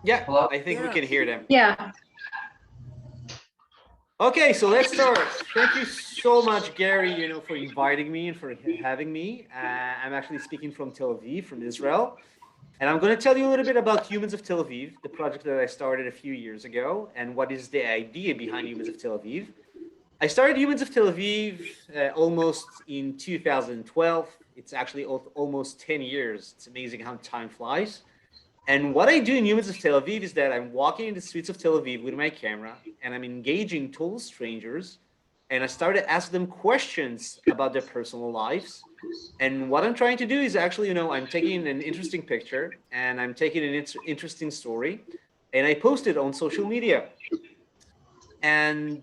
Yeah, Hello? I think we can hear them. Yeah. Okay, so let's start. Thank you so much, Gary, for inviting me and for having me. I'm actually speaking from Tel Aviv, from Israel. And I'm going to tell you a little bit about Humans of Tel Aviv, the project that I started a few years ago, and what is the idea behind Humans of Tel Aviv. I started Humans of Tel Aviv almost in 2012. It's actually almost 10 years. It's amazing how time flies. And what I do in Humans of Tel Aviv is that I'm walking in the streets of Tel Aviv with my camera and I'm engaging total strangers. And I started asking them questions about their personal lives. And what I'm trying to do is actually, I'm taking an interesting picture and I'm taking an interesting story and I post it on social media. And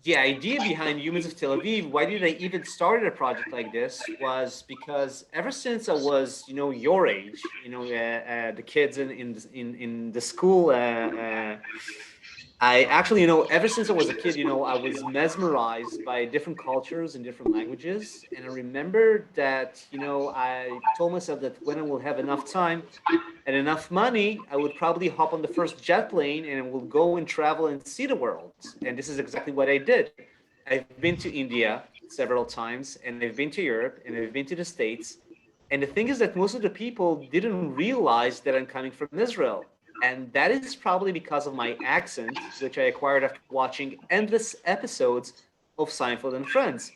the idea behind Humans of Tel Aviv, why did I even start a project like this, was because ever since I was, your age, the kids in the school, I actually, ever since I was a kid, I was mesmerized by different cultures and different languages. And I remember that, I told myself that when I will have enough time and enough money, I would probably hop on the first jet plane and I will go and travel and see the world. And this is exactly what I did. I've been to India several times, and I've been to Europe, and I've been to the States. And the thing is that most of the people didn't realize that I'm coming from Israel. And that is probably because of my accent, which I acquired after watching endless episodes of Seinfeld and Friends.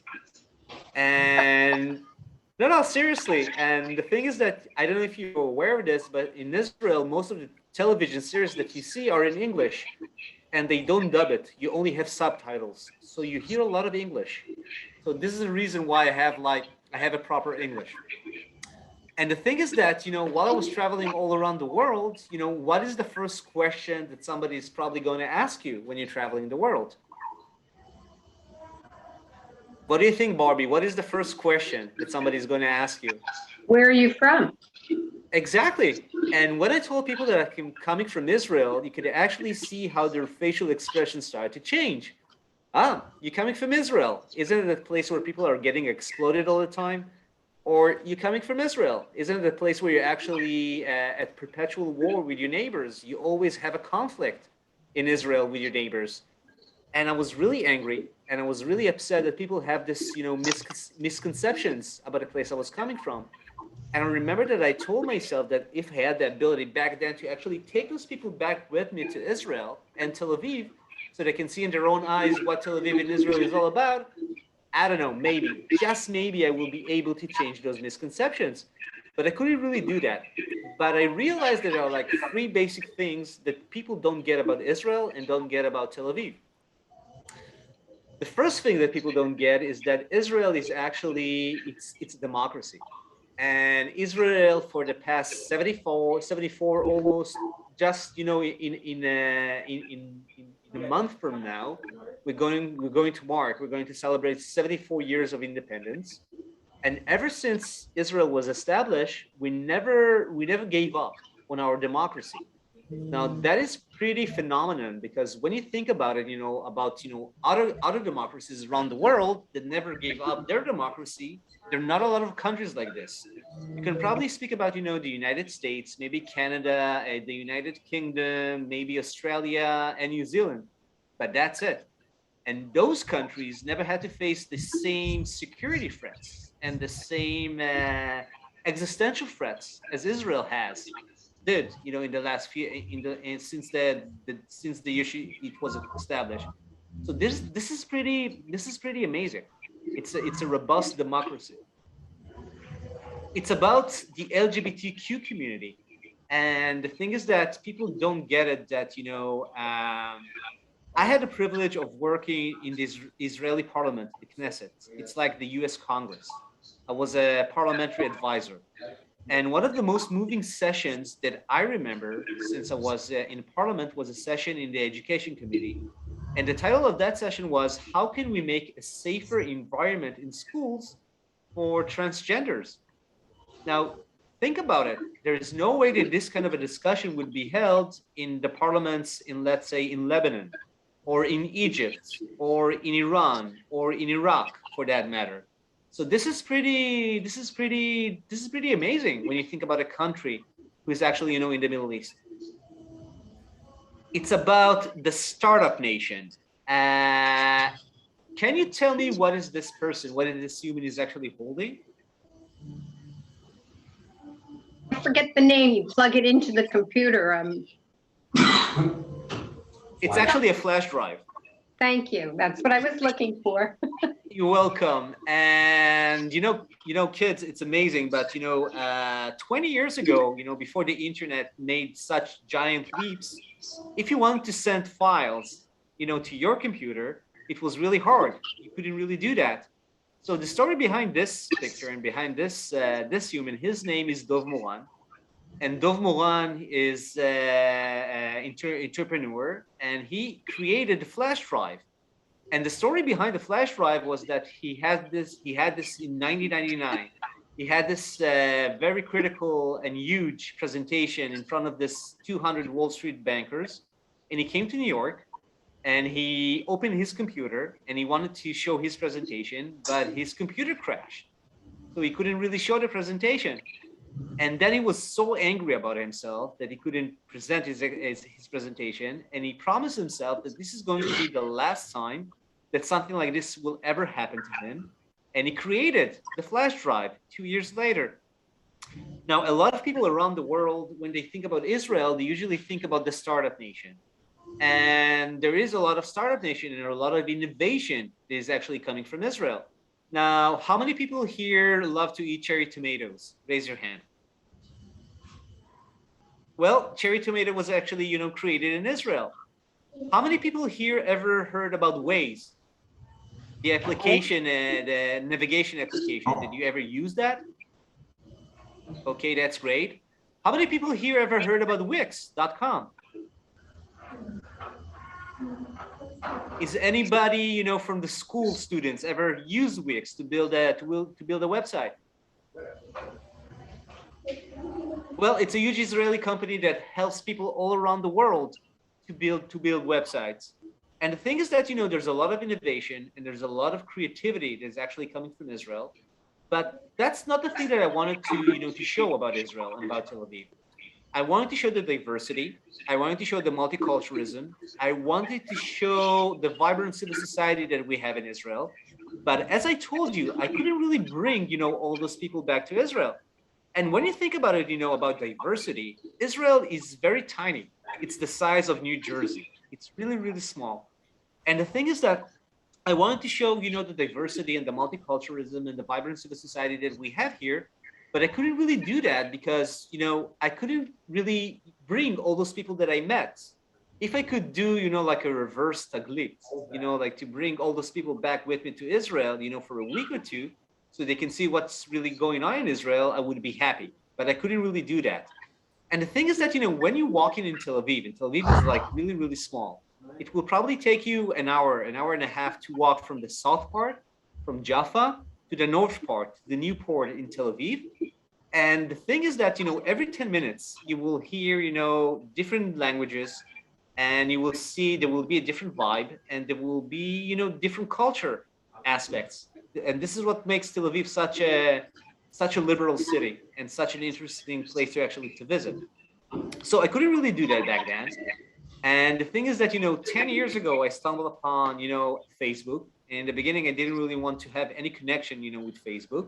And no, seriously. And the thing is that I don't know if you're aware of this, but in Israel, most of the television series that you see are in English and they don't dub it. You only have subtitles. So you hear a lot of English. So this is the reason why I have a proper English. And the thing is that, while I was traveling all around the world, what is the first question that somebody is probably going to ask you when you're traveling the world? What do you think, Barbie? What is the first question that somebody's going to ask you? Where are you from? Exactly. And when I told people that I'm coming from Israel, you could actually see how their facial expressions started to change. Ah, you're coming from Israel. Isn't it a place where people are getting exploded all the time? Or you're coming from Israel. Isn't it a place where you're actually at perpetual war with your neighbors? You always have a conflict in Israel with your neighbors. And I was really angry and I was really upset that people have this, misconceptions about the place I was coming from. And I remember that I told myself that if I had the ability back then to actually take those people back with me to Israel and Tel Aviv, so they can see in their own eyes what Tel Aviv and Israel is all about, I don't know, maybe, just maybe I will be able to change those misconceptions. But I couldn't really do that. But I realized that there are like three basic things that people don't get about Israel and don't get about Tel Aviv. The first thing that people don't get is that Israel is actually, it's a democracy. And Israel for the past 74 almost, just in a month from now, we're going to celebrate 74 years of independence. And ever since Israel was established, we never gave up on our democracy. Now that is pretty phenomenon, because when you think about it, about other democracies around the world that never gave up their democracy, there are not a lot of countries like this. You can probably speak about the United States, maybe Canada, the United Kingdom, maybe Australia and New Zealand, but that's it. And those countries never had to face the same security threats and the same existential threats as Israel did, in the last few, since the issue it was established. So this is pretty amazing. It's a robust democracy. It's about the LGBTQ community, and the thing is that people don't get it. That I had the privilege of working in this Israeli parliament, the Knesset. It's like the U.S. Congress. I was a parliamentary advisor. And one of the most moving sessions that I remember since I was in parliament was a session in the education committee. And the title of that session was, how can we make a safer environment in schools for transgenders? Now, think about it. There is no way that this kind of a discussion would be held in the parliaments in, let's say, in Lebanon, or in Egypt, or in Iran, or in Iraq, for that matter. So this is pretty amazing when you think about a country who is actually, in the Middle East. It's about the startup nation. Can you tell me what is this person, what is this human is actually holding? I forget the name. You plug it into the computer. It's actually a flash drive. Thank you. That's what I was looking for. You're welcome. And kids, it's amazing. But 20 years ago, before the internet made such giant leaps, if you wanted to send files, to your computer, it was really hard. You couldn't really do that. So the story behind this picture and behind this human, his name is Dov Moran, and Dov Moran is an entrepreneur, and he created the flash drive. And the story behind the flash drive was that he had this in 1999. He had this very critical and huge presentation in front of this 200 Wall Street bankers, and he came to New York, and he opened his computer, and he wanted to show his presentation, but his computer crashed, so he couldn't really show the presentation. And then he was so angry about himself that he couldn't present his presentation, and he promised himself that this is going to be the last time that something like this will ever happen to him. And he created the flash drive 2 years later. Now, a lot of people around the world, when they think about Israel, they usually think about the startup nation. And there is a lot of startup nation and a lot of innovation that is actually coming from Israel. Now, how many people here love to eat cherry tomatoes? Raise your hand. Well, cherry tomato was actually, created in Israel. How many people here ever heard about Waze? The application, the navigation application. Did you ever use that? Okay, that's great. How many people here ever heard about Wix.com? Is anybody, from the school students ever use Wix to build a website? Well, it's a huge Israeli company that helps people all around the world to build websites. And the thing is that, there's a lot of innovation and there's a lot of creativity that's actually coming from Israel. But that's not the thing that I wanted to, to show about Israel and about Tel Aviv. I wanted to show the diversity. I wanted to show the multiculturalism. I wanted to show the vibrant civil society that we have in Israel. But as I told you, I couldn't really bring, all those people back to Israel. And when you think about it, about diversity, Israel is very tiny. It's the size of New Jersey. It's really, really small. And the thing is that I wanted to show, the diversity and the multiculturalism and the vibrant civil society that we have here. But I couldn't really do that because, I couldn't really bring all those people that I met. If I could do, like a reverse taglit, like to bring all those people back with me to Israel, for a week or two, so they can see what's really going on in Israel, I would be happy. But I couldn't really do that. And the thing is that, when you walk in Tel Aviv, and Tel Aviv is like really, really small, it will probably take you an hour and a half to walk from the south part, from Jaffa, to the north part, the new port in Tel Aviv. And the thing is that, every 10 minutes, you will hear, different languages, and you will see there will be a different vibe, and there will be, different culture aspects. And this is what makes Tel Aviv such a liberal city and such an interesting place to visit. So I couldn't really do that back then. And the thing is that, 10 years ago, I stumbled upon, Facebook. In the beginning, I didn't really want to have any connection, with Facebook.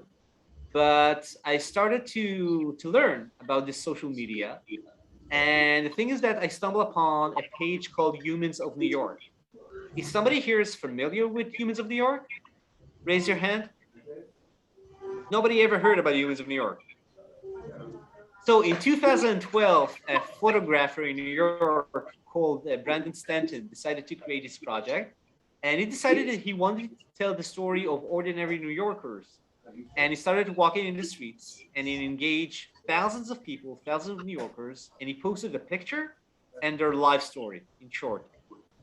But I started to learn about this social media. And the thing is that I stumbled upon a page called Humans of New York. Is somebody here is familiar with Humans of New York? Raise your hand. Nobody ever heard about Humans of New York. So in 2012, a photographer in New York called Brandon Stanton decided to create this project. And he decided that he wanted to tell the story of ordinary New Yorkers. And he started walking in the streets and he engaged thousands of people, thousands of New Yorkers, and he posted a picture and their life story in short.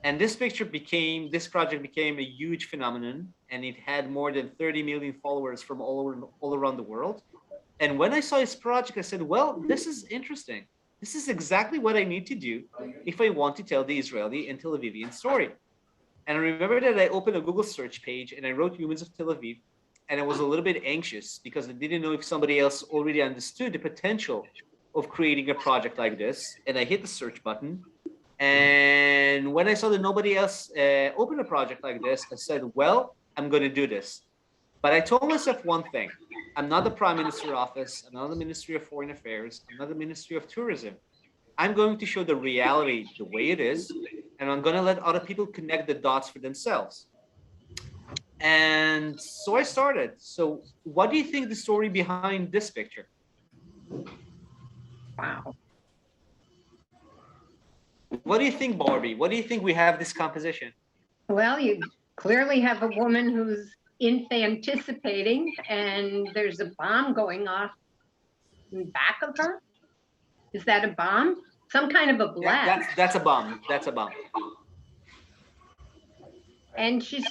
And this project became a huge phenomenon, and it had more than 30 million followers from all around the world. And when I saw his project, I said, well, this is interesting. This is exactly what I need to do if I want to tell the Israeli and Tel Avivian story. And I remember that I opened a Google search page and I wrote Humans of Tel Aviv. And I was a little bit anxious because I didn't know if somebody else already understood the potential of creating a project like this. And I hit the search button. And when I saw that nobody else opened a project like this, I said, well, I'm going to do this. But I told myself one thing. I'm not the Prime Minister's office. I'm not the Ministry of Foreign Affairs. I'm not the Ministry of Tourism. I'm going to show the reality the way it is, and I'm going to let other people connect the dots for themselves. And so I started. So what do you think the story behind this picture? Wow. What do you think, Barbie? What do you think we have this composition? Well, you clearly have a woman who's infanticipating, and there's a bomb going off in back of her. Is that a bomb? Some kind of a blast. That's a bomb. That's a bomb. And she's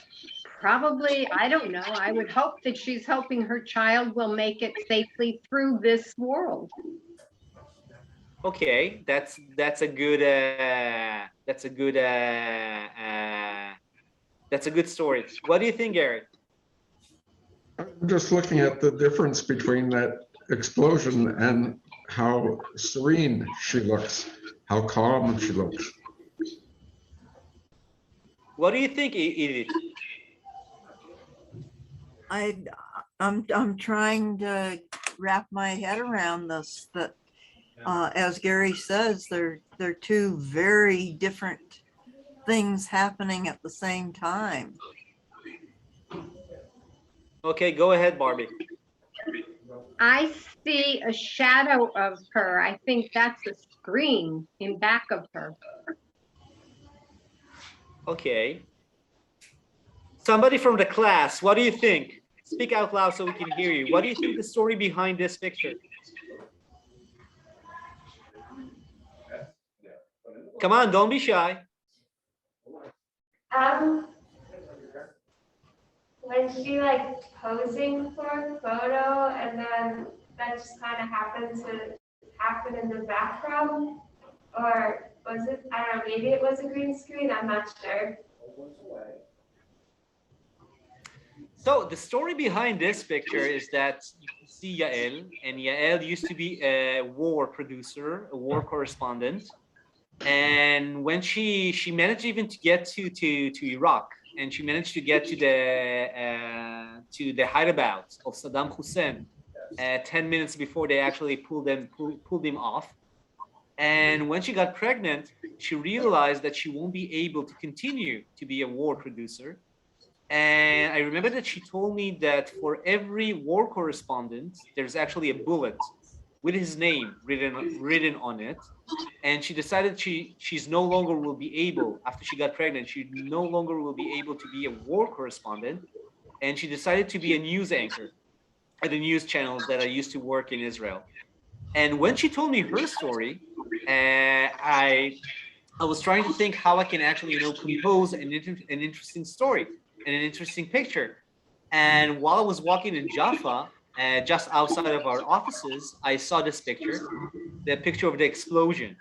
probably, I don't know, I would hope that she's hoping her child will make it safely through this world. Okay, that's a good story. What do you think, Gary? I'm just looking at the difference between that explosion and how serene she looks, how calm she looks. What do you think, Edith? I'm trying to wrap my head around this, that as Gary says, they're two very different things happening at the same time. Okay, go ahead, Barbie. I see a shadow of her. I think that's a screen in back of her. Okay. Somebody from the class, what do you think? Speak out loud so we can hear you. What do you think the story behind this picture? Come on, don't be shy. When she like posing for a photo, and then that just kind of happened to happen in the background, or was it? I don't know. Maybe it was a green screen. I'm not sure. So the story behind this picture is that you can see Yael, and Yael used to be a war producer, a war correspondent. And when she managed even to get to Iraq, and she managed to get to the hideout of Saddam Hussein 10 minutes before they actually pulled him off. And when she got pregnant, she realized that she won't be able to continue to be a war producer. And I remember that she told me that for every war correspondent, there's actually a bullet with his name written on it. And she decided she's no longer will be able, after she got pregnant, she no longer will be able to be a war correspondent. And she decided to be a news anchor at the news channels that I used to work in Israel. And when she told me her story, I was trying to think how I can actually, compose an interesting story and an interesting picture. And while I was walking in Jaffa, just outside of our offices, I saw this picture, the picture of the explosion.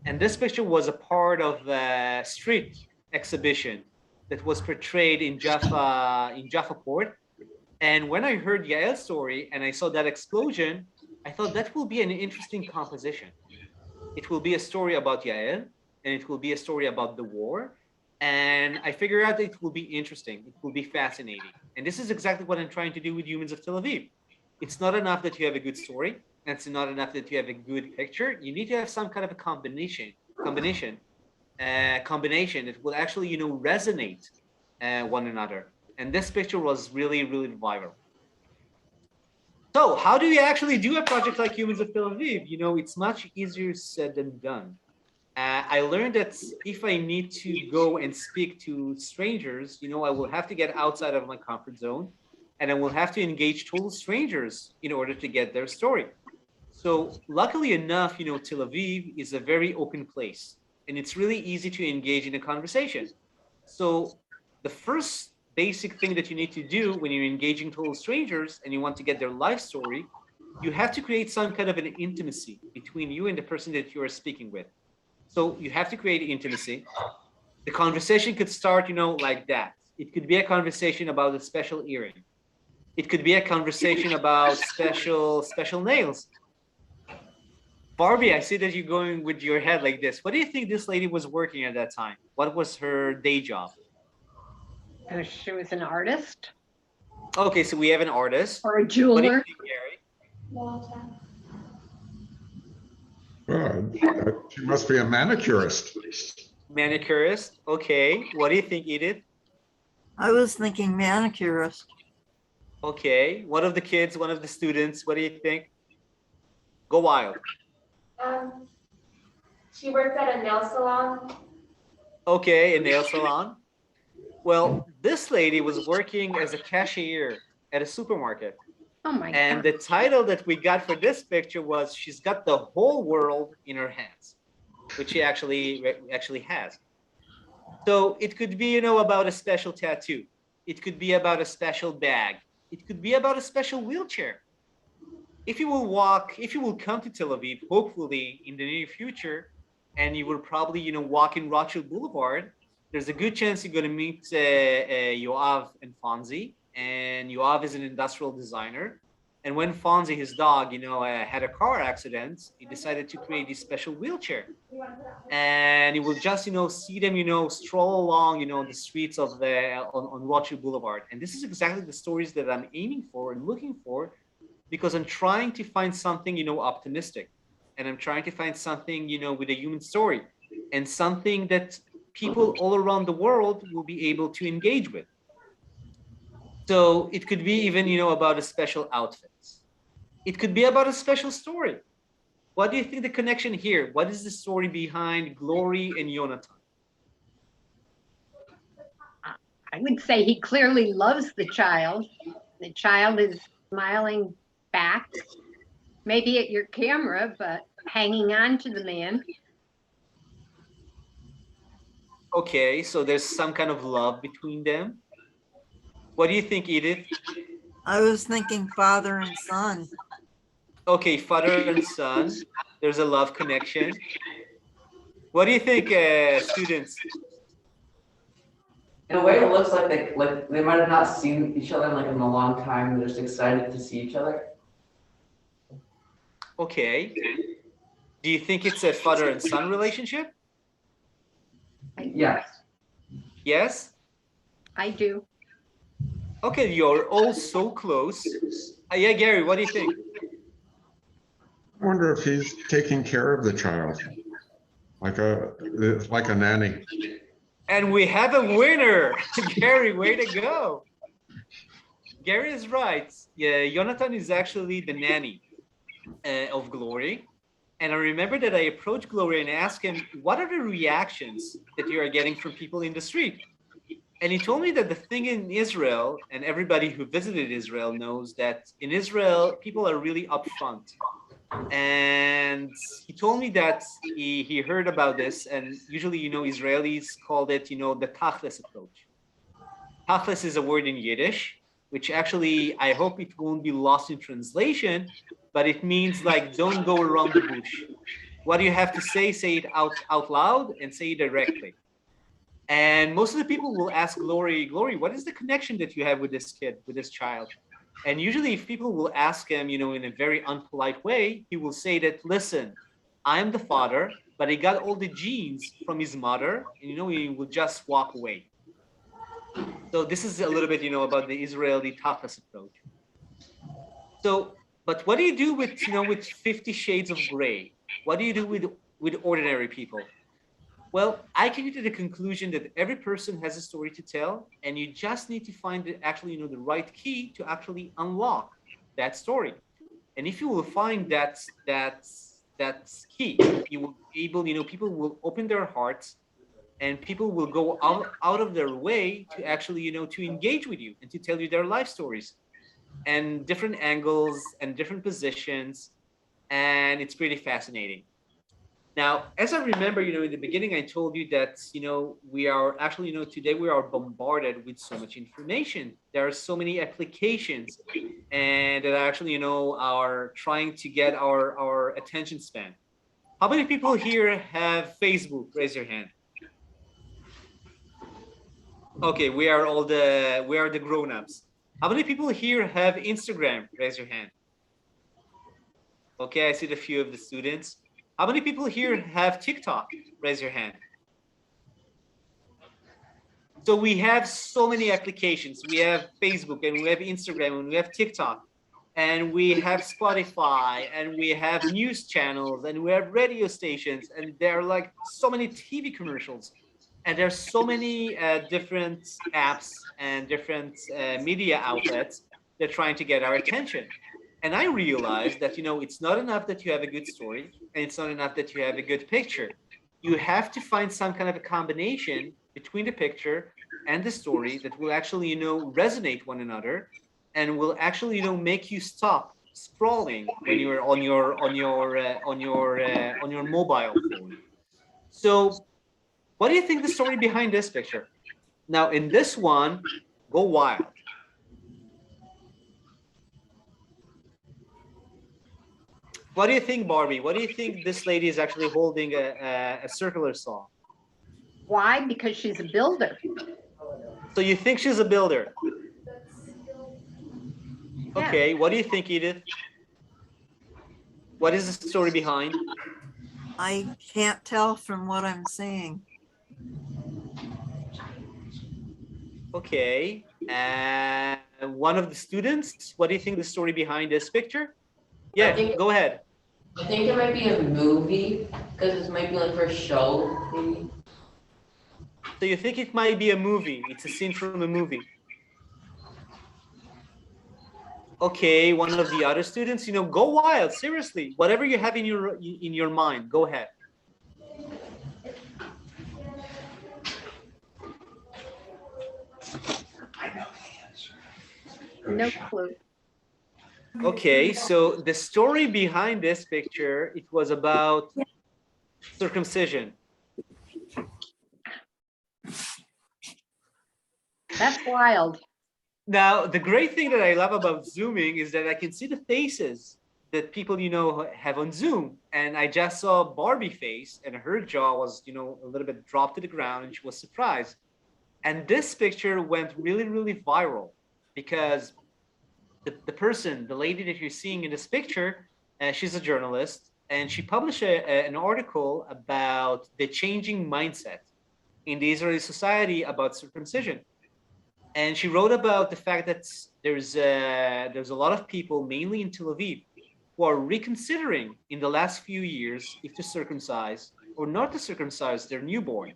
And this picture was a part of a street exhibition that was portrayed in Jaffa port. And when I heard Yael's story and I saw that explosion, I thought that will be an interesting composition. It will be a story about Yael, and it will be a story about the war. And I figured out that it will be interesting. It will be fascinating. And this is exactly what I'm trying to do with Humans of Tel Aviv. It's not enough that you have a good story. And it's not enough that you have a good picture. You need to have some kind of a combination that will actually, resonate one another. And this picture was really, really viral. So how do you actually do a project like Humans of Tel Aviv? It's much easier said than done. I learned that if I need to go and speak to strangers, I will have to get outside of my comfort zone, and I will have to engage total strangers in order to get their story. So luckily enough, Tel Aviv is a very open place, and it's really easy to engage in a conversation. So the first basic thing that you need to do when you're engaging total strangers and you want to get their life story, you have to create some kind of an intimacy between you and the person that you are speaking with. So you have to create intimacy. The conversation could start, like that. It could be a conversation about a special earring. It could be a conversation about special nails. Barbie, I see that you're going with your head like this. What do you think this lady was working at that time? What was her day job? She was an artist Okay, so we have an artist. or a What do you jeweler. think, Gary? Well, she must be a manicurist. Manicurist. Okay. What do you think, Edith? I was thinking manicurist. Okay. One of the kids, one of the students. What do you think? Go wild. She worked at a nail salon. Okay, a nail salon. Well, this lady was working as a cashier at a supermarket. Oh my And God. the title that we got for this picture was "She's got the whole world in her hands," which she actually has. So it could be, about a special tattoo. It could be about a special bag. It could be about a special wheelchair. If you will come to Tel Aviv, hopefully in the near future, and you will probably, walk in Rothschild Boulevard, there's a good chance you're going to meet Yoav and Fonzie. And Yoav is an industrial designer. And when Fonzie, his dog, had a car accident, he decided to create this special wheelchair. And you will just, see them, stroll along, the streets of on Rothschild Boulevard. And this is exactly the stories that I'm aiming for and looking for, because I'm trying to find something, optimistic. And I'm trying to find something, with a human story, and something that people all around the world will be able to engage with. So it could be even, about a special outfit. It could be about a special story. What do you think the connection here? What is the story behind Glory and Jonathan? I would say he clearly loves the child. The child is smiling back, maybe at your camera, but hanging on to the man. Okay, so there's some kind of love between them. What do you think, Edith? I was thinking father and son. Okay, father and son. There's a love connection. What do you think, students? In a way, it looks like they might have not seen each other in a long time. They're just excited to see each other. Okay. Do you think it's a father and son relationship? Yes. Yes? I do. Okay, you're all so close. Yeah, Gary, what do you think? I wonder if he's taking care of the child, like a nanny. And we have a winner. Gary, way to go. Gary is right. Yeah, Jonathan is actually the nanny of Glory. And I remember that I approached Glory and asked him, what are the reactions that you are getting from people in the street? And he told me that the thing in Israel, and everybody who visited Israel knows that in Israel, people are really upfront. And he told me that he heard about this, and usually, Israelis called it, the tachlis approach. Tachlis is a word in Yiddish, which actually, I hope it won't be lost in translation, but it means don't go around the bush. What do you have to say it out loud and say it directly. And most of the people will ask Glory, what is the connection that you have with this kid, with this child? And usually if people will ask him, in a very unpolite way, he will say that, listen, I'm the father, but he got all the genes from his mother, and he will just walk away. So this is a little bit, about the Israeli tachlis approach. So, but what do you do with, with 50 Shades of Gray? What do you do with ordinary people? Well, I came to the conclusion that every person has a story to tell, and you just need to find the right key to actually unlock that story. And if you will find that key, you will be able, people will open their hearts, and people will go out of their way to actually, to engage with you and to tell you their life stories and different angles and different positions. And it's pretty fascinating. Now, as I remember, in the beginning, I told you that, we are actually, today we are bombarded with so much information. There are so many applications and that actually, are trying to get our attention span. How many people here have Facebook? Raise your hand. Okay, we are the grown-ups. How many people here have Instagram? Raise your hand. Okay, I see a few of the students. How many people here have TikTok? Raise your hand. So we have so many applications. We have Facebook and we have Instagram and we have TikTok and we have Spotify and we have news channels and we have radio stations, and there are like so many TV commercials, and there's so many different apps and different media outlets that are trying to get our attention. And I realized that, you know, it's not enough that you have a good story and it's not enough that you have a good picture. You have to find some kind of a combination between the picture and the story that will actually, you know, resonate one another and will actually, you know, make you stop scrolling when you're on your mobile phone. So what do you think the story behind this picture? Now in this one, go wild. What do you think, Barbie? What do you think this lady is actually holding a circular saw? Why? Because she's a builder. So you think she's a builder? Yeah. Okay, what do you think, Edith? What is the story behind? I can't tell from what I'm seeing. Okay, one of the students, what do you think the story behind this picture? Yeah, go ahead. I think it might be a movie, because it might be like for a show, maybe. So you think it might be a movie? It's a scene from a movie. Okay, one of the other students, you know, go wild, seriously. Whatever you have in your mind, go ahead. No clue. Okay, so the story behind this picture, it was about circumcision. That's wild. Now, the great thing that I love about Zooming is that I can see the faces that people, you know, have on Zoom. And I just saw Barbie face and her jaw was, you know, a little bit dropped to the ground and she was surprised. And this picture went really, really viral because the person, the lady that you're seeing in this picture, she's a journalist, and she published an article about the changing mindset in the Israeli society about circumcision. And she wrote about the fact that there's a lot of people, mainly in Tel Aviv, who are reconsidering in the last few years if to circumcise or not to circumcise their newborn.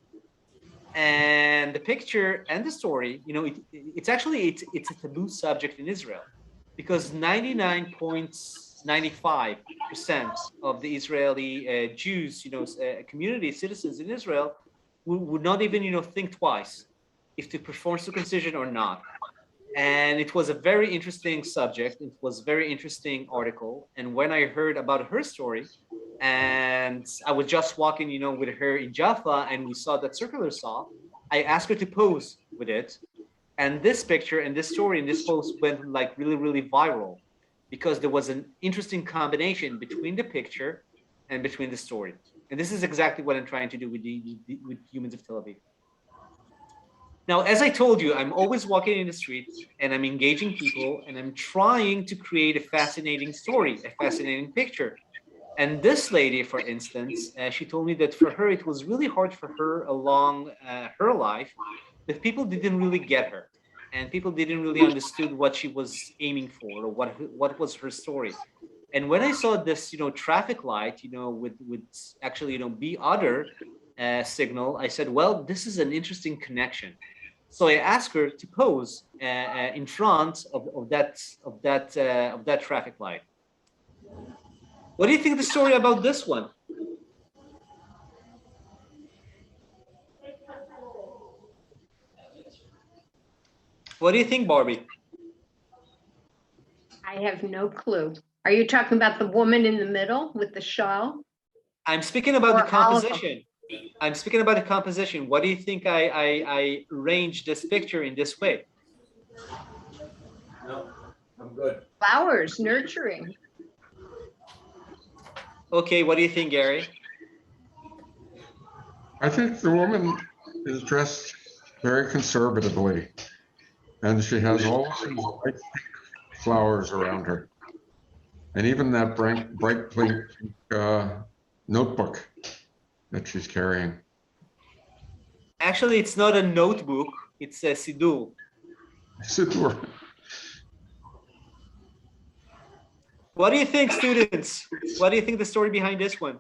And the picture and the story, you know, it's actually a taboo subject in Israel, because 99.95% of the Israeli Jews, you know, community citizens in Israel would not even, you know, think twice if to perform circumcision or not. And it was a very interesting subject. It was a very interesting article. And when I heard about her story, and I was just walking, you know, with her in Jaffa, and we saw that circular saw, I asked her to pose with it. And this picture and this story and this post went like really, really viral because there was an interesting combination between the picture and between the story. And this is exactly what I'm trying to do with Humans of Tel Aviv. Now, as I told you, I'm always walking in the street and I'm engaging people and I'm trying to create a fascinating story, a fascinating picture. And this lady, for instance, she told me that for her, it was really hard for her along her life that people didn't really get her and people didn't really understood what she was aiming for or what was her story. And when I saw this, you know, traffic light, you know, with actually, you know, be other signal, I said, well, this is an interesting connection. So I asked her to pose in front of that traffic light. What do you think of the story about this one? What do you think, Barbie? I have no clue. Are you talking about the woman in the middle with the shawl? I'm speaking about the Or all of them? composition. I'm speaking about the composition. What do you think I arranged this picture in this way? No, I'm good. Flowers, nurturing. Okay, what do you think, Gary? I think the woman is dressed very conservatively, and she has all these bright pink flowers around her, and even that bright pink notebook that she's carrying. Actually, it's not a notebook, it's a siddur. Siddur. What do you think, students? What do you think the story behind this one?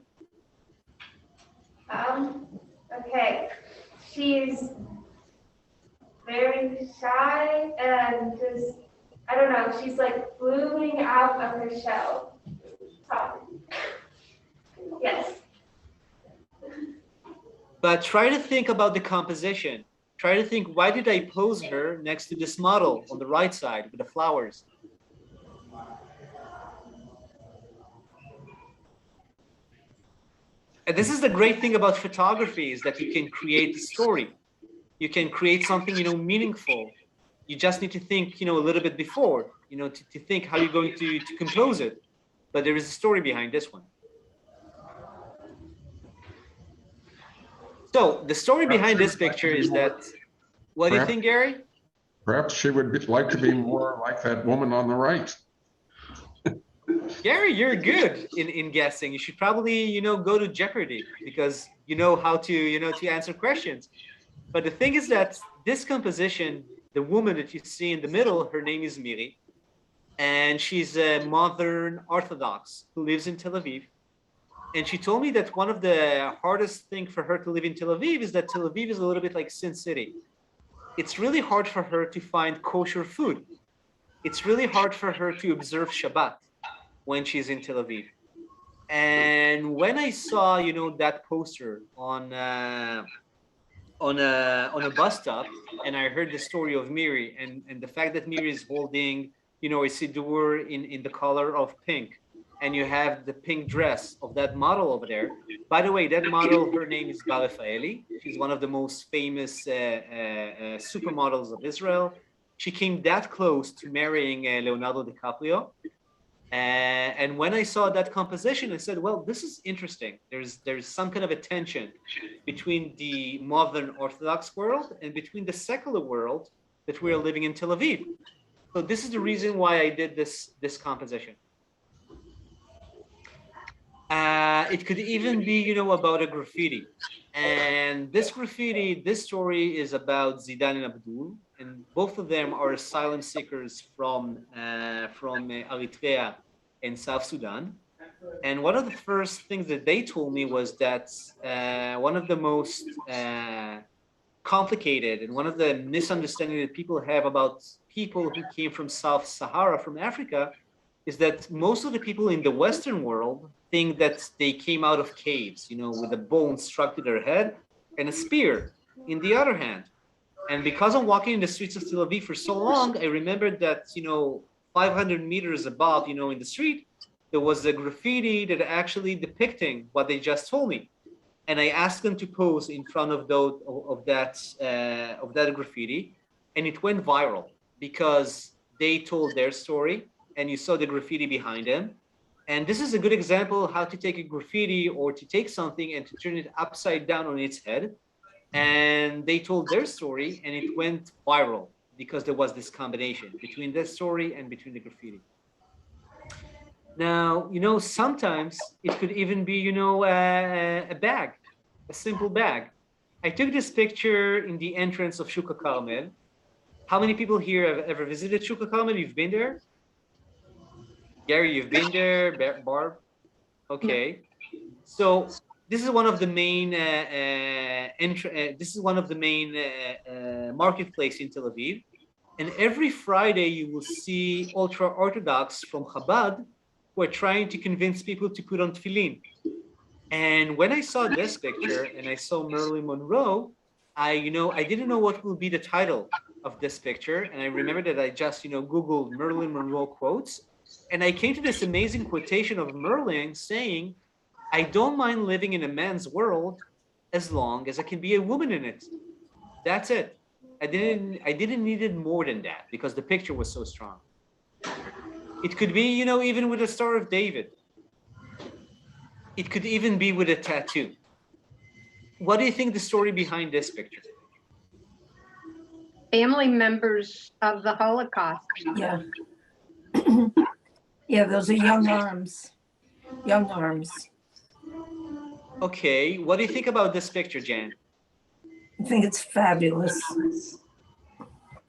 Okay. She's very shy and just, I don't know, she's like blooming out of her shell. Yes. But try to think about the composition. Try to think, why did I pose her next to this model on the right side with the flowers? And this is the great thing about photography, is that you can create a story. You can create something, meaningful. You just need to think, a little bit before, to think how you're going to compose it. But there is a story behind this one. So the story behind this picture is that, what do you think, Gary? Perhaps she would like to be more like that woman on the right. Gary, you're good in guessing. You should probably, go to Jeopardy, because you know how to, to answer questions. But the thing is that this composition, the woman that you see in the middle, her name is Miri, and she's a modern Orthodox who lives in Tel Aviv. And she told me that one of the hardest things for her to live in Tel Aviv is that Tel Aviv is a little bit like Sin City. It's really hard for her to find kosher food. It's really hard for her to observe Shabbat when she's in Tel Aviv. And when I saw, that poster on a bus stop, and I heard the story of Miri, and the fact that Miri is holding, a siddur in the color of pink, and you have the pink dress of that model over there. By the way, that model, her name is Bar Rafaeli. She's one of the most famous supermodels of Israel. She came that close to marrying Leonardo DiCaprio. And when I saw that composition, I said, well, this is interesting. There's some kind of a tension between the modern Orthodox world and between the secular world that we are living in Tel Aviv. So this is the reason why I did this composition. It could even be, about a graffiti. And this story is about Zidane and Abdul, and both of them are asylum seekers from Eritrea and South Sudan. And one of the first things that they told me was that one of the most complicated and one of the misunderstandings that people have about people who came from South Sahara, from Africa, is that most of the people in the Western world think that they came out of caves, with a bone struck to their head and a spear in the other hand. And because I'm walking in the streets of Tel Aviv for so long, I remembered that, 500 meters above, in the street, there was a graffiti that actually depicting what they just told me. And I asked them to pose in front of that graffiti, and it went viral because they told their story, and you saw the graffiti behind them. And this is a good example of how to take a graffiti or to take something and to turn it upside down on its head. And they told their story, and it went viral because there was this combination between their story and between the graffiti. Now, sometimes it could even be, a bag, a simple bag. I took this picture in the entrance of Shuk HaKarmel. How many people here have ever visited Shuk HaKarmel? You've been there? Gary, you've been there. Barb? Okay. So this is one of the main marketplace in Tel Aviv. And every Friday you will see ultra-Orthodox from Chabad who are trying to convince people to put on tefillin. And when I saw this picture and I saw Marilyn Monroe, I didn't know what will be the title of this picture. And I remember that I just, Googled Marilyn Monroe quotes. And I came to this amazing quotation of Marilyn saying, I don't mind living in a man's world as long as I can be a woman in it. That's it. I didn't need it more than that because the picture was so strong. It could be, even with the Star of David. It could even be with a tattoo. What do you think the story behind this picture? Family members of the Holocaust. Yeah. Yeah, those are young arms. Young arms. Okay, what do you think about this picture, Jan? I think it's fabulous.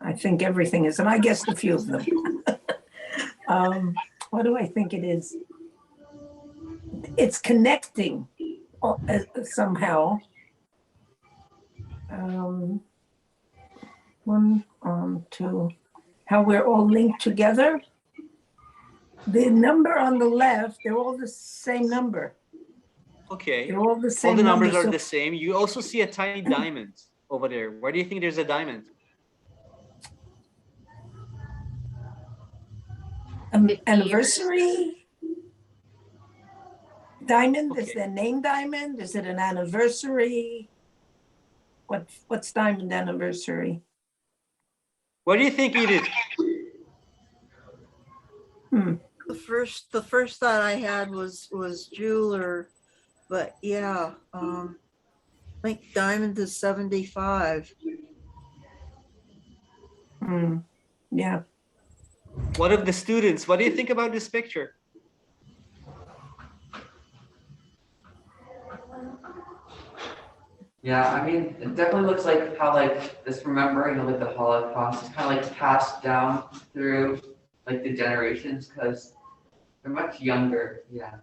I think everything is, and I guessed a few of them. What do I think it is? It's connecting somehow. One, two, how we're all linked together. The number on the left, they're all the same number. Okay, They're all the same all the numbers number, are so- the same. You also see a tiny diamond over there. Where do you think there's a diamond? Anniversary diamond, is Okay. their name diamond? Is it an anniversary? What's diamond anniversary? What do you think it is? The first thought I had was jeweler, but yeah, I think diamond is 75. Yeah, What of the students? What do you think about this picture? Yeah, I mean, it definitely looks like how like this remembering of like the Holocaust is kind of like passed down through like the generations because they're much younger. Yeah.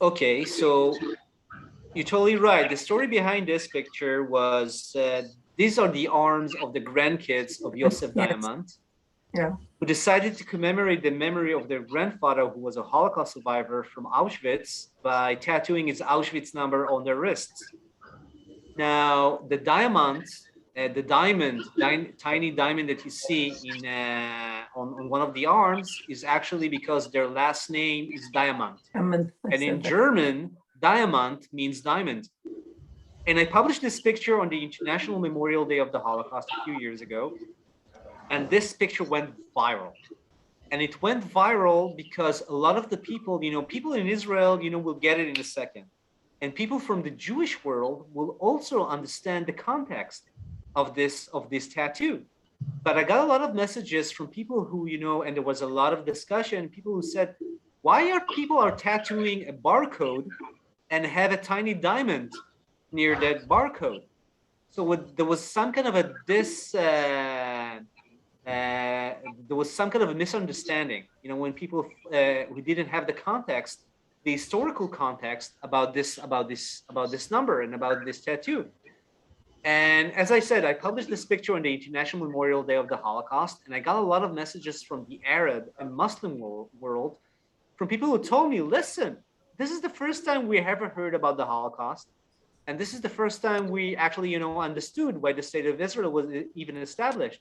Okay, so you're totally right. The story behind this picture was these are the arms of the grandkids of Yosef Yes. Diamant, Yeah. who decided to commemorate the memory of their grandfather, who was a Holocaust survivor from Auschwitz, by tattooing his Auschwitz number on their wrists. Now, the diamond, tiny diamond that you see in on one of the arms is actually because their last name is Diamant. And in German, diamant means diamond. And I published this picture on the International Memorial Day of the Holocaust a few years ago. And this picture went viral. And it went viral because a lot of the people, people in Israel, will get it in a second. And people from the Jewish world will also understand the context of this tattoo. But I got a lot of messages from people who, and there was a lot of discussion, people who said, why are people tattooing a barcode and have a tiny diamond near that barcode? So there was some kind of a there was some kind of a misunderstanding, when people who didn't have the context, the historical context about this number and about this tattoo. And as I said, I published this picture on the International Memorial Day of the Holocaust, and I got a lot of messages from the Arab and Muslim world, from people who told me, listen, this is the first time we ever heard about the Holocaust. And this is the first time we actually, understood why the state of Israel was even established.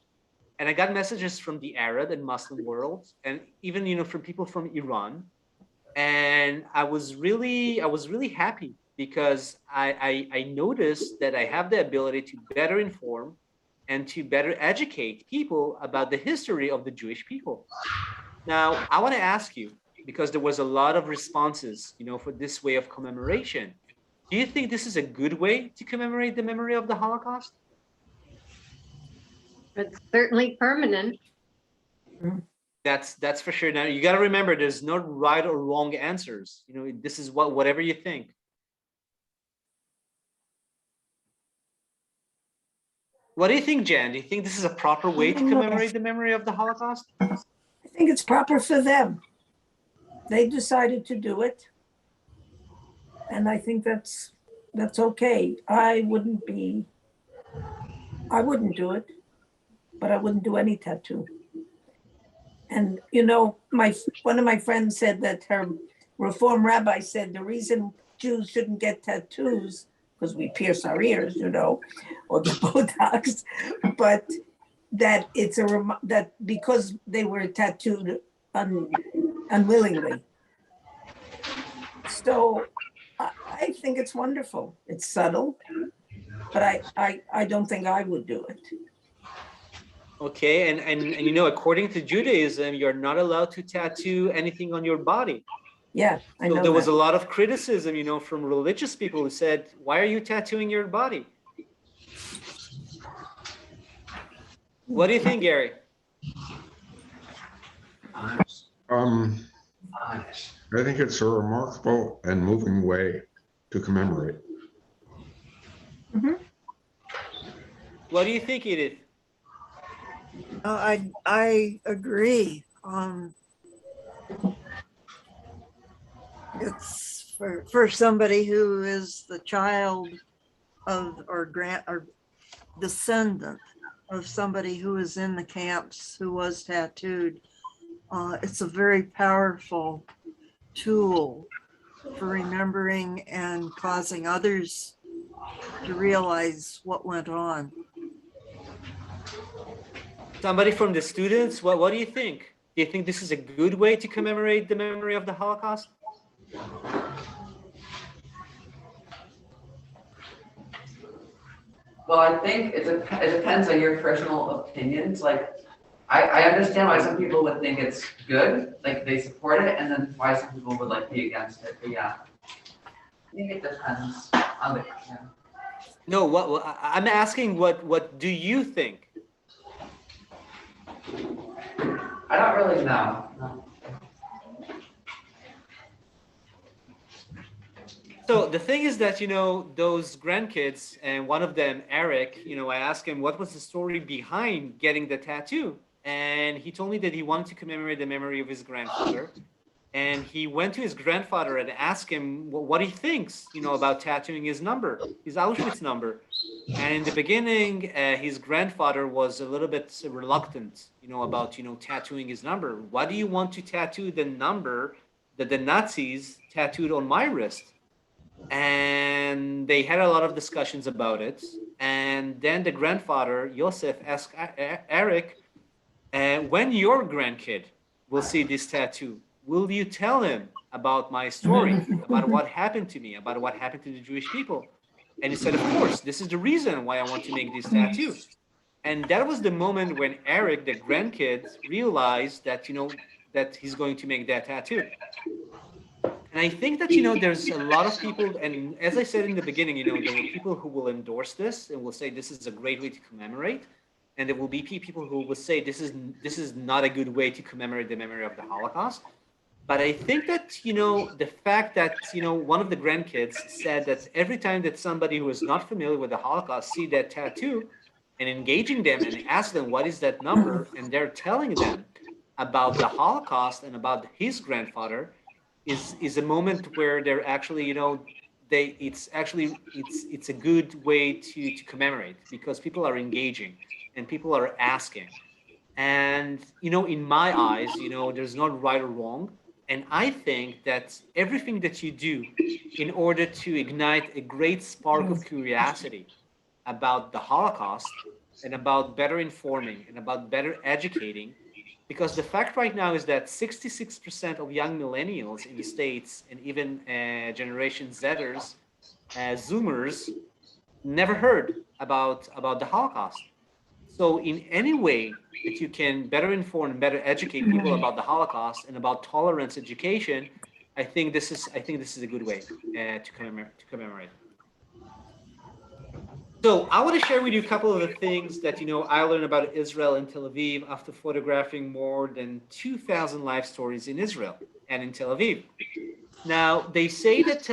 And I got messages from the Arab and Muslim world, and even, from people from Iran. And I was really happy because I noticed that I have the ability to better inform and to better educate people about the history of the Jewish people. Now, I want to ask you, because there was a lot of responses, for this way of commemoration. Do you think this is a good way to commemorate the memory of the Holocaust? It's certainly permanent. That's for sure. Now you got to remember, there's no right or wrong answers. This is whatever you think. What do you think, Jan? Do you think this is a proper way to commemorate the memory of the Holocaust? I think it's proper for them. They decided to do it. And I think that's okay. I wouldn't do it, but I wouldn't do any tattoo. And one of my friends said that her Reform rabbi said the reason Jews shouldn't get tattoos, because we pierce our ears, or get Botox, but that it's that because they were tattooed unwillingly. So I think it's wonderful. It's subtle, but I don't think I would do it. Okay, and according to Judaism, you're not allowed to tattoo anything on your body. Yeah, I know. So there was a lot of criticism, from religious people who said, "Why are you tattooing your body?" What do you think, Gary? Um, I think it's a remarkable and moving way to commemorate. What do you think, Edith? I agree. It's for somebody who is the child of or descendant of somebody who was in the camps who was tattooed. It's a very powerful tool for remembering and causing others to realize what went on. Somebody from the students, what do you think? Do you think this is a good way to commemorate the memory of the Holocaust? Well, I think it depends on your personal opinions. Like, I understand why some people would think it's good, like they support it, and then why some people would like be against it. But yeah, I think it depends on the. Yeah. No, I'm asking what do you think? I don't really know. No. So the thing is that, those grandkids, and one of them, Eric, I asked him what was the story behind getting the tattoo. And he told me that he wanted to commemorate the memory of his grandfather. And he went to his grandfather and asked him what he thinks, about tattooing his number, his Auschwitz number. And in the beginning, his grandfather was a little bit reluctant, about, tattooing his number. Why do you want to tattoo the number that the Nazis tattooed on my wrist? And they had a lot of discussions about it. And then the grandfather, Yosef, asked Eric, when your grandkid will see this tattoo, will you tell him about my story, about what happened to me, about what happened to the Jewish people? And he said, of course, this is the reason why I want to make this tattoo. And that was the moment when Eric, the grandkid, realized that, that he's going to make that tattoo. And I think that, there's a lot of people, and as I said in the beginning, there were people who will endorse this and will say this is a great way to commemorate. And there will be people who will say this is not a good way to commemorate the memory of the Holocaust. But I think that, the fact that, one of the grandkids said that every time that somebody who is not familiar with the Holocaust see that tattoo and engaging them and ask them what is that number, and they're telling them about the Holocaust and about his grandfather, is a moment where they're actually, it's a good way to commemorate, because people are engaging and people are asking. And, in my eyes, there's not right or wrong. And I think that everything that you do in order to ignite a great spark of curiosity about the Holocaust and about better informing and about better educating, because the fact right now is that 66% of young millennials in the States, and even Generation Zers, Zoomers, never heard about the Holocaust. So in any way that you can better inform and better educate people about the Holocaust and about tolerance education, I think this is a good way to commemorate. So I want to share with you a couple of the things that I learned about Israel and Tel Aviv after photographing more than 2,000 life stories in Israel and in Tel Aviv. Now, they say that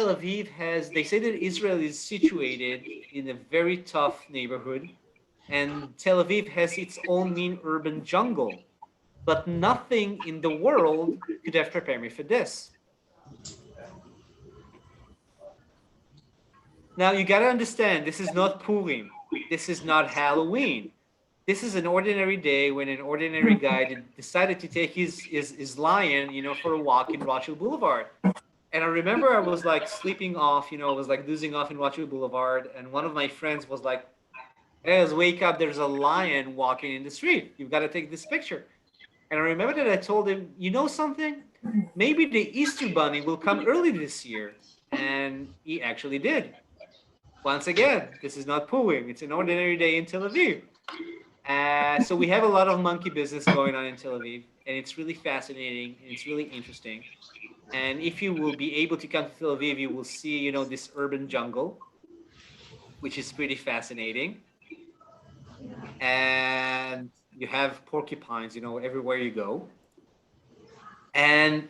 Israel is situated in a very tough neighborhood, and Tel Aviv has its own mean urban jungle, but nothing in the world could have prepared me for this. Now, you got to understand, this is not Purim. This is not Halloween. This is an ordinary day when an ordinary guy decided to take his lion, for a walk in Rothschild Boulevard. And I remember I was like sleeping off, I was like dozing off in Rothschild Boulevard. And one of my friends was like, hey, let's wake up. There's a lion walking in the street. You've got to take this picture. And I remember that I told him, you know something? Maybe the Easter Bunny will come early this year. And he actually did. Once again, this is not Purim. It's an ordinary day in Tel Aviv. So we have a lot of monkey business going on in Tel Aviv, and it's really fascinating, and it's really interesting. And if you will be able to come to Tel Aviv, you will see, this urban jungle, which is pretty fascinating. And you have porcupines, everywhere you go. And,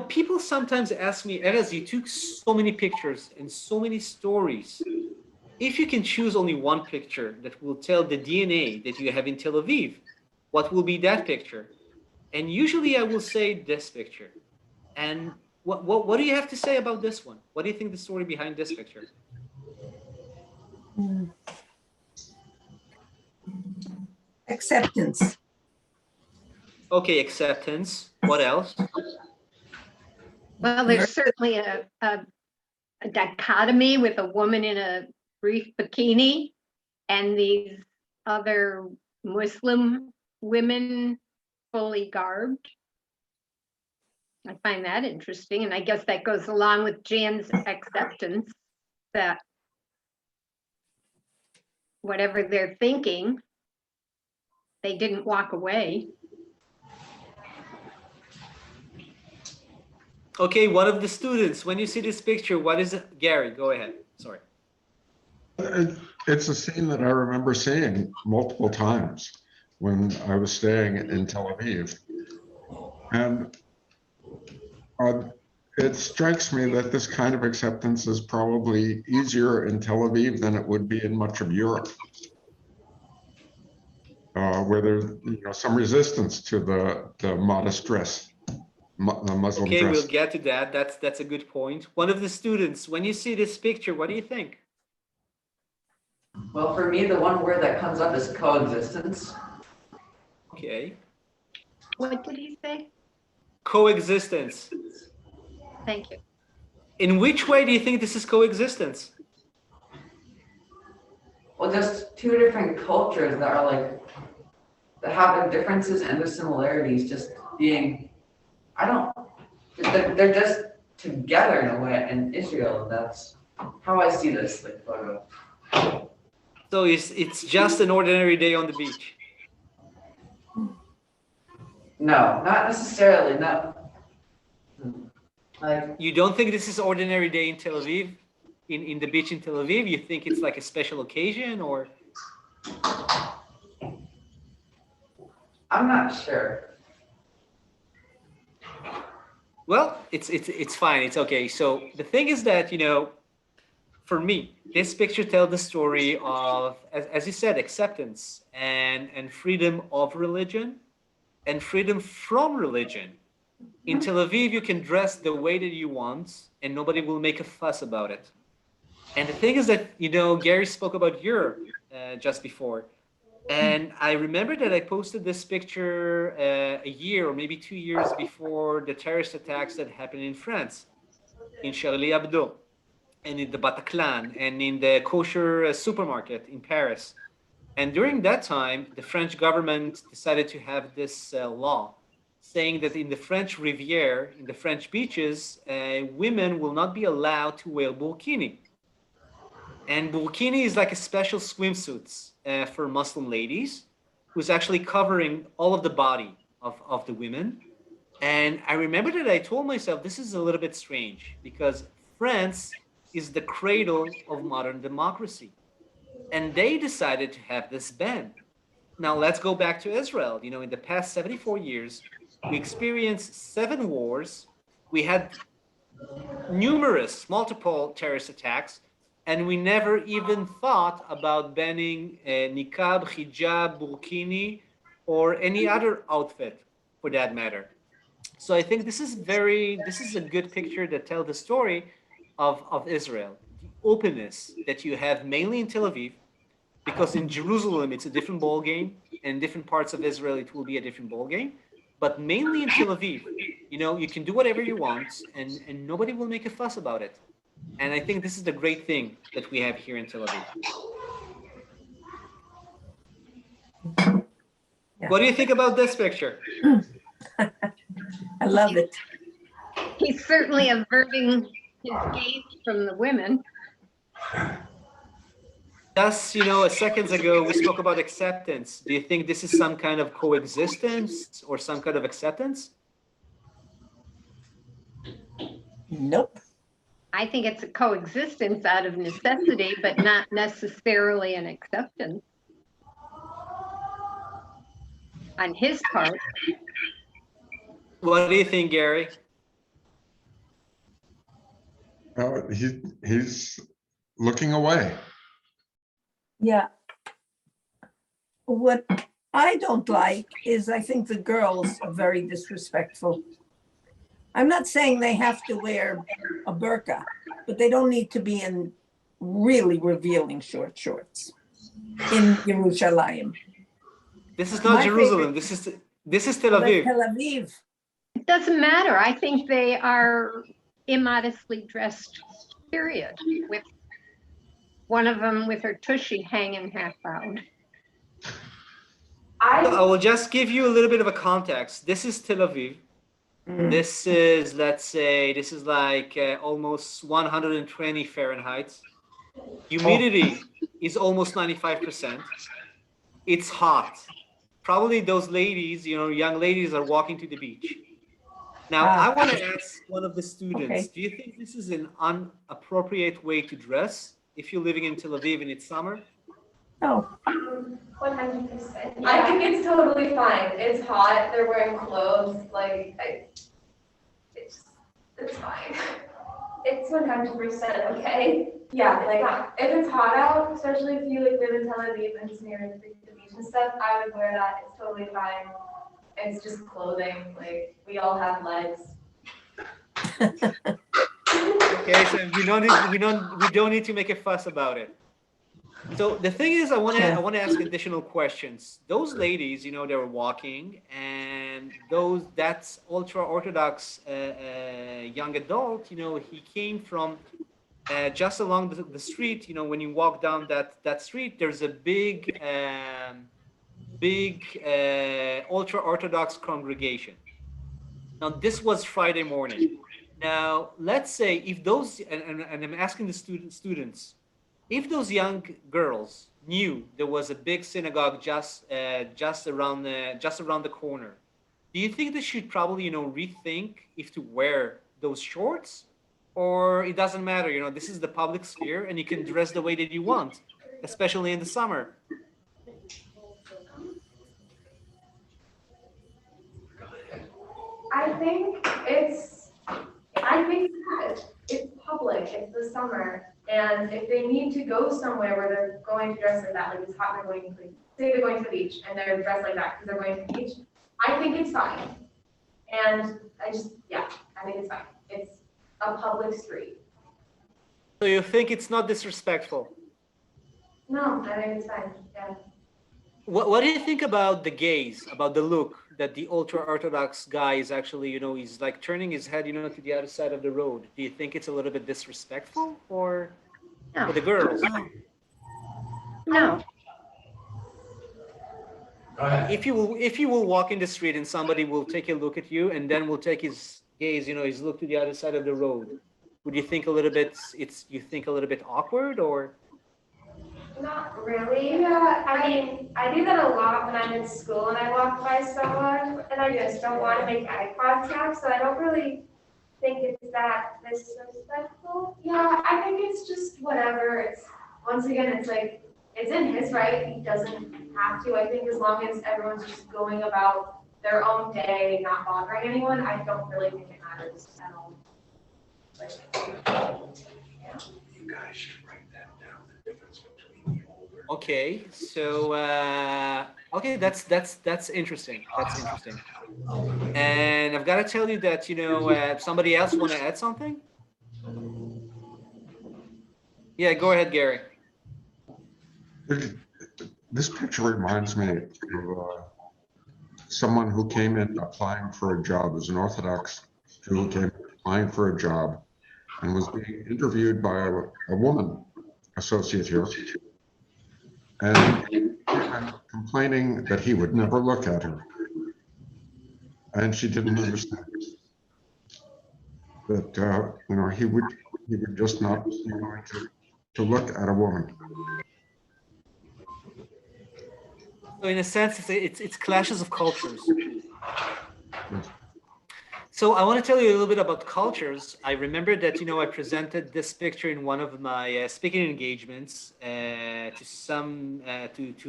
people sometimes ask me, Erez, you took so many pictures and so many stories. If you can choose only one picture that will tell the DNA that you have in Tel Aviv, what will be that picture? And usually I will say this picture. And what do you have to say about this one? What do you think the story behind this picture? Acceptance. Okay, acceptance. What else? Well, there's certainly a dichotomy with a woman in a brief bikini and these other Muslim women fully garbed. I find that interesting, and I guess that goes along with Jan's acceptance that whatever they're thinking, they didn't walk away. Okay, one of the students, when you see this picture, what is it? Gary, go ahead. Sorry. It's a scene that I remember seeing multiple times when I was staying in Tel Aviv. And it strikes me that this kind of acceptance is probably easier in Tel Aviv than it would be in much of Europe, where there's some resistance to the modest dress, the Muslim Okay, dress. we'll get to that. That's a good point. One of the students, when you see this picture, what do you think? Well, for me, the one word that comes up is coexistence. Okay. What did he say? Coexistence. Thank you. In which way do you think this is coexistence? Well, just two different cultures that are that have their differences and their similarities just being, they're just together in a way in Israel. And that's how I see this photo. So it's just an ordinary day on the beach. No, not necessarily, no. You don't think this is ordinary day in Tel Aviv? In the beach in Tel Aviv? You think it's like a special occasion, or? I'm not sure. Well, it's fine. It's okay. So the thing is that, for me, this picture tells the story of, as you said, acceptance and freedom of religion and freedom from religion. In Tel Aviv, you can dress the way that you want and nobody will make a fuss about it. And the thing is that, Gary spoke about Europe just before. And I remember that I posted this picture a year or maybe 2 years before the terrorist attacks that happened in France, in Charlie Hebdo, and in the Bataclan, and in the kosher supermarket in Paris. And during that time, the French government decided to have this law saying that in the French Riviera, in the French beaches, women will not be allowed to wear burkini. And burkini is like a special swimsuit for Muslim ladies, who's actually covering all of the body of the women. And I remember that I told myself, this is a little bit strange because France is the cradle of modern democracy. And they decided to have this ban. Now let's go back to Israel. In the past 74 years, we experienced 7 wars. We had multiple terrorist attacks, and we never even thought about banning niqab, hijab, burkini, or any other outfit for that matter. So I think this is a good picture that tells the story of Israel, the openness that you have mainly in Tel Aviv, because in Jerusalem it's a different ball game, and in different parts of Israel it will be a different ball game. But mainly in Tel Aviv, you can do whatever you want, and nobody will make a fuss about it. And I think this is the great thing that we have here in Tel Aviv. Yeah. What do you think about this picture? I love it. He's certainly averting his gaze from the women. Just, seconds ago, we spoke about acceptance. Do you think this is some kind of coexistence or some kind of acceptance? Nope. I think it's a coexistence out of necessity, but not necessarily an acceptance on his part. What do you think, Gary? He's looking away. Yeah. What I don't like is I think the girls are very disrespectful. I'm not saying they have to wear a burqa, but they don't need to be in really revealing short shorts in Yerushalayim. This is not My Jerusalem. favorite- This is Tel But Aviv. Tel Aviv. It doesn't matter. I think they are immodestly dressed, period, with one of them with her tushy hanging half out. I I, will just give you a little bit of a context. This is Tel Aviv. This is, let's say, this is like almost 120 Fahrenheit. Humidity is almost 95%. It's hot. Probably those ladies, young ladies are walking to the beach. Now, I want to ask one of the students, do you think this is an inappropriate way to dress if you're living in Tel Aviv and it's summer? Oh, 100%. I think it's totally fine. It's hot. They're wearing clothes. It's fine. It's 100% okay. Yeah, like if it's hot out, especially if you live in Tel Aviv and it's near the beach and stuff, I would wear that. It's totally fine. It's just clothing. Like we all have legs. Okay, so we don't need to make a fuss about it. So the thing is, I want to ask additional questions. Those ladies, they were walking, and that's ultra orthodox young adult. He came from just along the street. When you walk down that street, there's a big ultra orthodox congregation. Now this was Friday morning. Now let's say if those and I'm asking the students. If those young girls knew there was a big synagogue just around the corner, do you think they should probably rethink if to wear those shorts, or it doesn't matter? This is the public sphere and you can dress the way that you want, especially in the summer. I think it's public. It's the summer. And if they need to go somewhere where they're going to dress like that, like it's hot, say they're going to the beach and they're dressed like that because they're going to the beach, I think it's fine. And I think it's fine. It's a public street. So you think it's not disrespectful? No, I think it's fine. Yeah. What do you think about the gaze, about the look that the ultra-Orthodox guy is actually, he's like turning his head, to the other side of the road? Do you think it's a little bit disrespectful for the girls? No. If you will walk in the street and somebody will take a look at you and then will take his gaze, his look to the other side of the road, would you think a little bit awkward or? Not really. Yeah, I mean, I do that a lot when I'm in school and I walk by someone and I just don't want to make eye contact, so I don't really think it's that disrespectful. Yeah, I think it's just whatever. Once again, it's like, it's in his right. He doesn't have to. I think as long as everyone's just going about their own day, not bothering anyone, I don't really think it matters at all. You guys should write that down, the difference between the older. Okay, so okay, that's interesting. That's interesting. And I've got to tell you that somebody else want to add something? Yeah, go ahead, Gary. This picture reminds me of someone who came in applying for a job as an Orthodox Jew who came applying for a job and was being interviewed by a woman associate here, and complaining that he would never look at her, and she didn't understand that he would just not be willing to look at a woman. So in a sense, it's clashes of cultures. So I want to tell you a little bit about cultures. I remember that I presented this picture in one of my speaking engagements to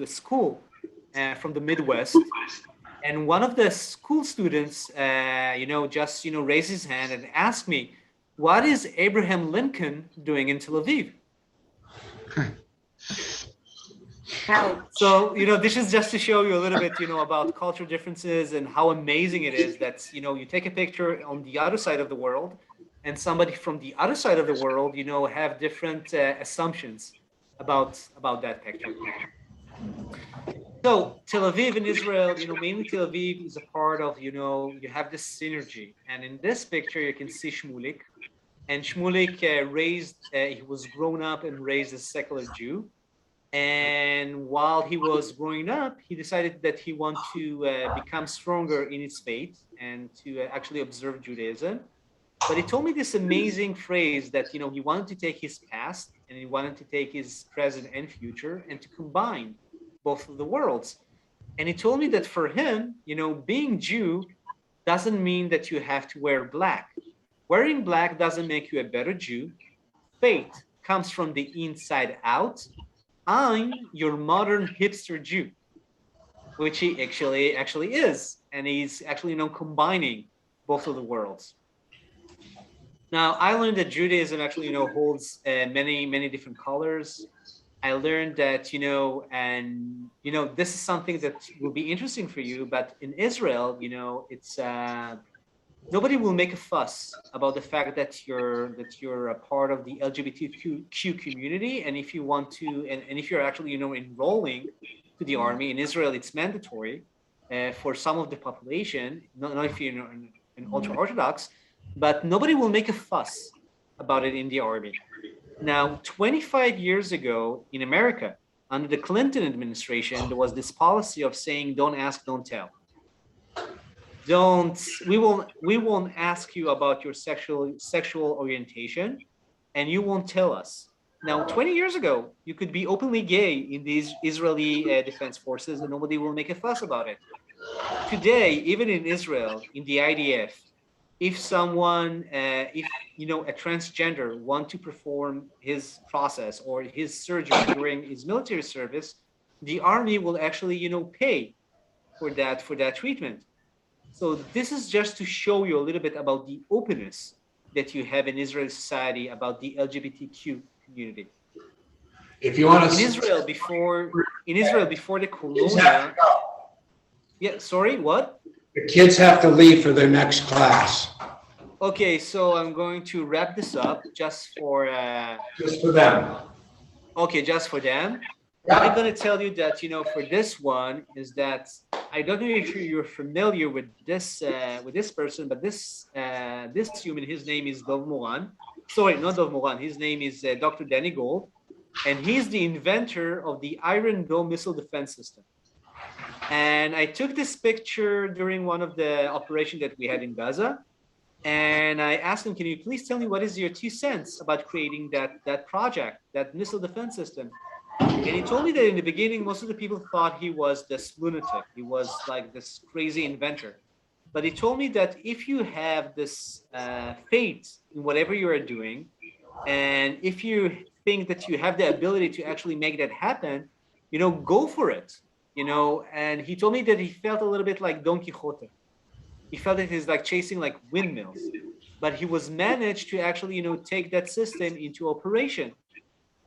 a school from the Midwest, And one of the school students, just raised his hand and asked me, "What is Abraham Lincoln doing in Tel Aviv?" So, this is just to show you a little bit, about cultural differences and how amazing it is that, you take a picture on the other side of the world and somebody from the other side of the world, have different assumptions about that picture. So Tel Aviv in Israel, mainly Tel Aviv is a part of, you have this synergy. And in this picture, you can see Shmulik. And Shmulik he was grown up and raised as a secular Jew. And while he was growing up, he decided that he wanted to become stronger in his faith and to actually observe Judaism. But he told me this amazing phrase that, he wanted to take his past and he wanted to take his present and future and to combine both of the worlds. And he told me that for him, being Jew doesn't mean that you have to wear black. Wearing black doesn't make you a better Jew. Faith comes from the inside out. I'm your modern hipster Jew, which he actually is. And he's actually, combining both of the worlds. Now, I learned that Judaism actually, holds many different colors. I learned that, this is something that will be interesting for you, but in Israel, it's nobody will make a fuss about the fact that you're a part of the LGBTQ community, and if you want to, and if you're actually, enrolling to the army in Israel, it's mandatory for some of the population. Not if you're an ultra-Orthodox, but nobody will make a fuss about it in the army. Now, 25 years ago in America, under the Clinton administration, there was this policy of saying, "Don't ask, don't tell." We won't ask you about your sexual orientation, and you won't tell us. Now, 20 years ago, you could be openly gay in these Israeli defense forces, and nobody will make a fuss about it. Today, even in Israel, in the IDF, if someone, a transgender want to perform his process or his surgery during his military service, the army will actually, pay for that treatment. So this is just to show you a little bit about the openness that you have in Israeli society about the LGBTQ community. If you want to. In Israel before the corona. Yeah, sorry, what? The kids have to leave for their next class. Okay, so I'm going to wrap this up just for them. Okay, just for them. Yeah. I'm going to tell you that, for this one is that I don't know if you're familiar with this person, but this human, his name is Dov Moran. Sorry, not Dov Moran. His name is Dr. Danny Gold, and he's the inventor of the Iron Dome missile defense system. And I took this picture during one of the operations that we had in Gaza. And I asked him, "Can you please tell me what is your 2 cents about creating that project, that missile defense system?" And he told me that in the beginning, most of the people thought he was this lunatic. He was like this crazy inventor. But he told me that if you have this faith in whatever you are doing, and if you think that you have the ability to actually make that happen, go for it. And he told me that he felt a little bit like Don Quixote. He felt that he's like chasing like windmills, but he was managed to actually, take that system into operation.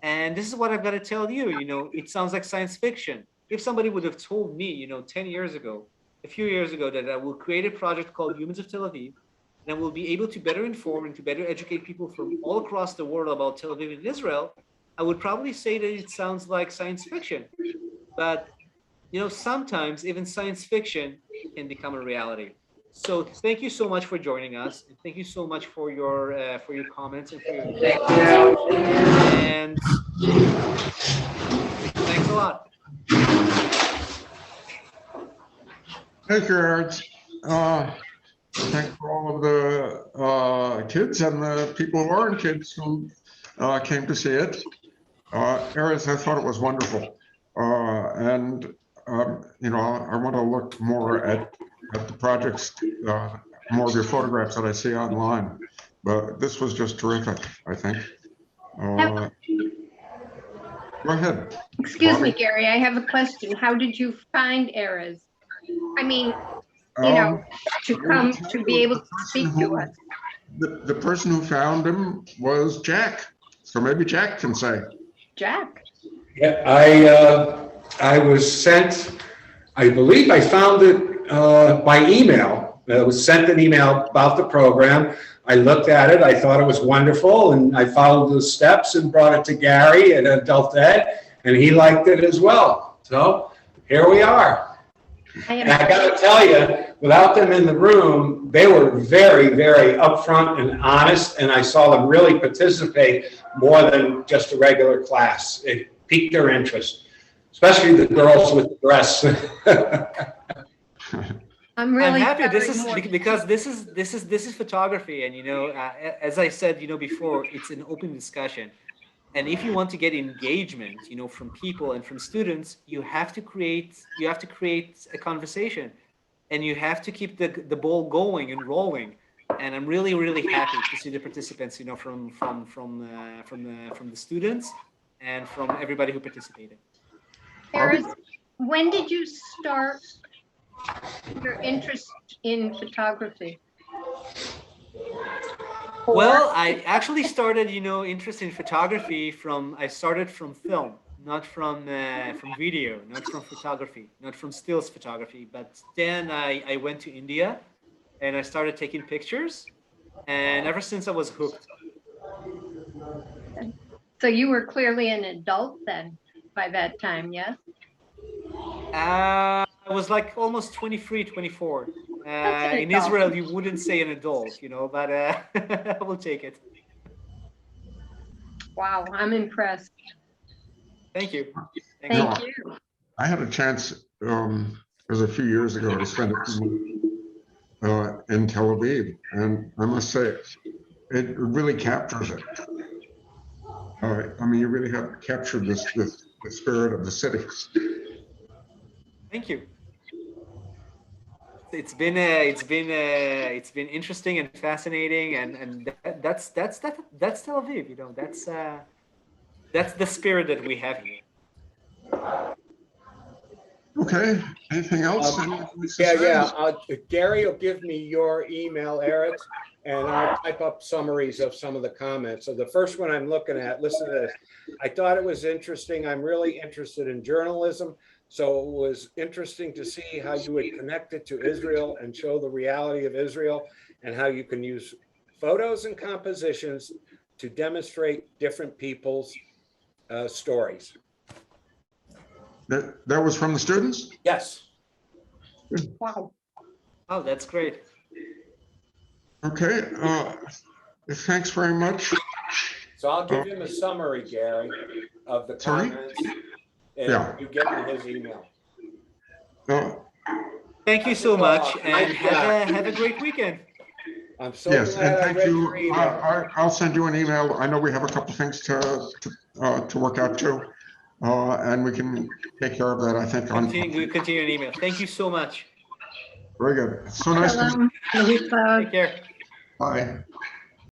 And this is what I've got to tell you, it sounds like science fiction. If somebody would have told me, 10 years ago, a few years ago, that I will create a project called Humans of Tel Aviv, and I will be able to better inform and to better educate people from all across the world about Tel Aviv and Israel, I would probably say that it sounds like science fiction. But, sometimes even science fiction can become a reality. So thank you so much for joining us, and thank you so much for your comments and for your and thanks a lot. Thank you, Aaron. Thanks for all of the kids and the people who aren't kids who came to see it. Erez, I thought it was wonderful. And I want to look more at the projects, more of your photographs that I see online. But this was just terrific, I think. Go ahead. Excuse me, Bobby. Gary, I have a question. How did you find Erez? I mean, Um, to come, to be able to speak to us. The person who found him was Jack. So maybe Jack can say. Jack, Yeah, I was sent, I believe I found it by email. I was sent an email about the program. I looked at it, I thought it was wonderful, and I followed the steps and brought it to Gary at Adult Ed, and he liked it as well. So here we are. And I gotta tell you, without them in the room, they were very, very upfront and honest, and I saw them really participate more than just a regular class. It piqued their interest, especially the girls with the dress. I'm really happy. This sorry is more- because this is photography, and as I said, before, it's an open discussion. And if you want to get engagement, from people and from students, you have to create a conversation, and you have to keep the ball going and rolling. And I'm really, really happy to see the participants, from the students and from everybody who participated. Harris, when did you start your interest in photography? Well, I actually started, interest in photography I started from film, not from video, not from photography, not from stills photography. But then I went to India and I started taking pictures, and ever since I was hooked. So you were clearly an adult then by that time, yes? I was like almost 23, 24. an In adult. Israel, you wouldn't say an adult, but I will take it. Wow, I'm impressed. Thank you. Thank you. I had a chance, it was a few years ago, to spend a few months in Tel Aviv, and I must say, it really captures it. I mean, you really have captured the spirit of the city. Thank you. It's been interesting and fascinating, and that's Tel Aviv. That's the spirit that we have here. Okay, anything else? Yeah. Gary will give me your email, Eric, and I'll type up summaries of some of the comments. So the first one I'm looking at, listen to this. I thought it was interesting. I'm really interested in journalism. So it was interesting to see how you would connect it to Israel and show the reality of Israel, and how you can use photos and compositions to demonstrate different people's stories. That was from the students? Yes. Wow. Oh, that's great. Okay, thanks very much. So I'll give him a summary, Gary, of the Sorry? comments. And Yeah. you get me his email. Thank you so much, and have a great weekend. I'm so Yes, and glad I thank read you. your email. I'll send you an email. I know we have a couple things to work out too, and we can take care of that, I think. We continue an email. Thank you so much. Very good. So nice to meet you. Shalom. Take care. Bye.